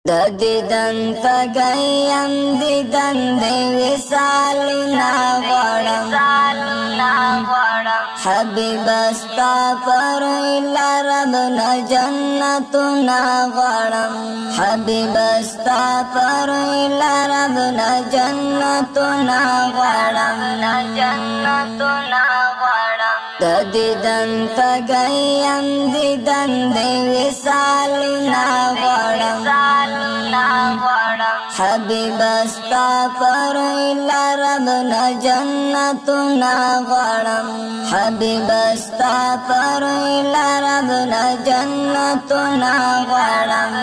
دیدن تگیم دیدن دی وصالنا غړم حبیب استا پر لرب نا جنتنا غړم حبیب استا پر لرب نا جنتنا غړم دیدن تگیم دیدن دی وصالنا غړم حبیب استا پر لرب نا جنتنا غړم حبیب استا پر لرب نا جنتنا غړم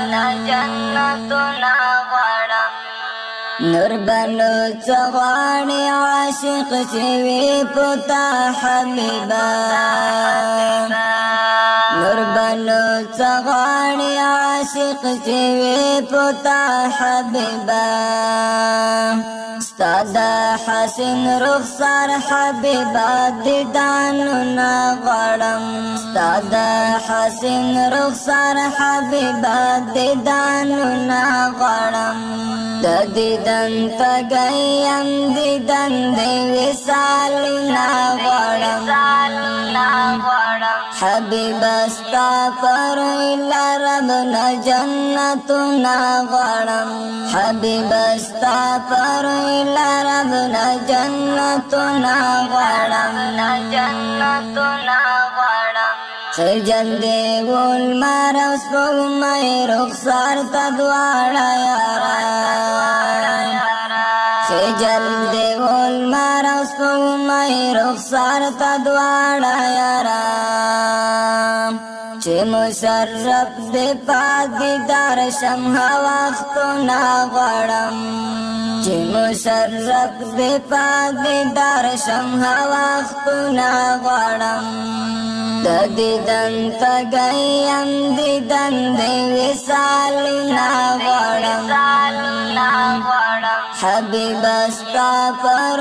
نور بنو چغاړي عاشق چې وي پتا حبیبا نور بنو چغاړي عاشق چې وي پتا حبیبا استاد حسن رخسار حبیبا دیداننا غړم استاد حسن رخسار حبیبا دیداننا غړم دیدن تگیم دیدن دی وصالنا غړم حبیب استا پر لرب نا جنتنا غړم حبیب استا پر لرب نا جنتنا غړم خجل دی ګل مار اوس په مې رخسار ته دواړه یارا خجل دی ګل مار اوس په مې رخسار ته دواړه یارا چې مشرف دی پاک دیدار شم وختونه غړم چې مشرف دی پاک دیدار شم وختونه غړم دیدن تگیم دیدن دی وصالنا غړم حبیب استا پر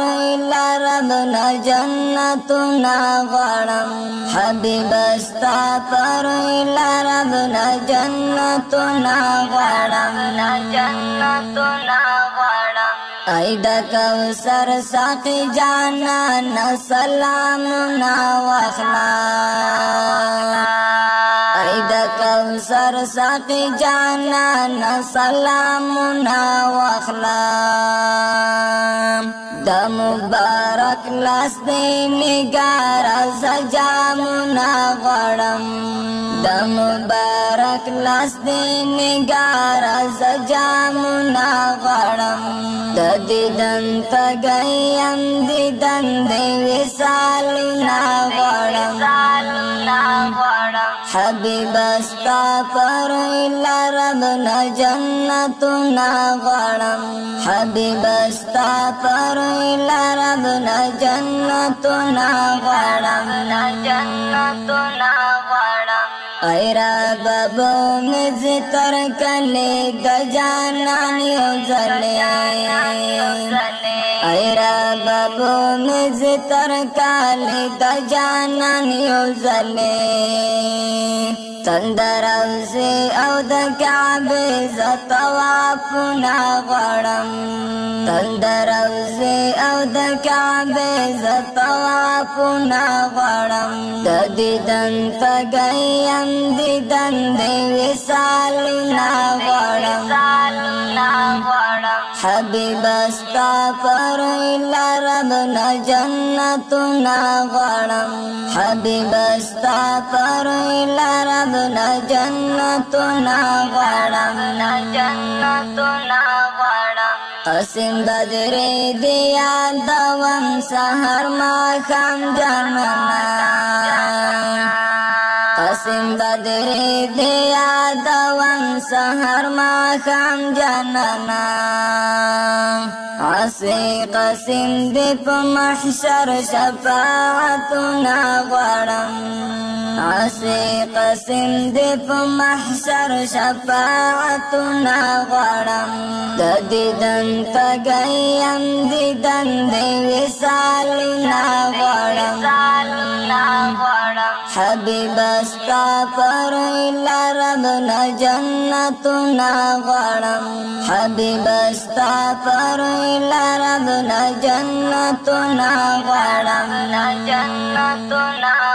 لرب نا جنتنا غړم حبیب استا پر لرب نا جنتنا غړم ایدا کوثر ساقی جانا سلامنا واخلا ایدا کوثر ساقی جانا سلامنا واخلا دا مبارک لاس دی نگار سجامنا غړم دا مبارک لاس دی نگار سجامنا غړم دیدن تگیم دیدن دی وصالنا غړم حبیب استا پر لرب نا جنتنا غړم حبیب استا پر لرب نا جنتنا غړم ایرا بابو مزی تر کلی د جانان یو زلی ایرا بابو مزی تر کلی د جانان یو زلی تندر اوزی او د کعبی زطوافنا غړم تندر اوزی او د کعبی زطوافنا غړم دیدن تگیم دیدن دی وصالنا غړم حبیب استا پر لرب نا جنتنا غړم حبیب استا پر لرب نا جنتنا غړم قسم بدر دیا دوم سحر ما خام جاننا قسم بدر دیا دوم سحر ما خام جاننا عصی قسم دی په محشر شفاعتنا غړم عصی قسم دی په محشر شفاعتنا غړم دیدن تگیم دیدن دی وصالنا غړم حبیب استا پر ربنا جنتنا غړم حبیب استا پر ربنا جنتنا غړم جنتنا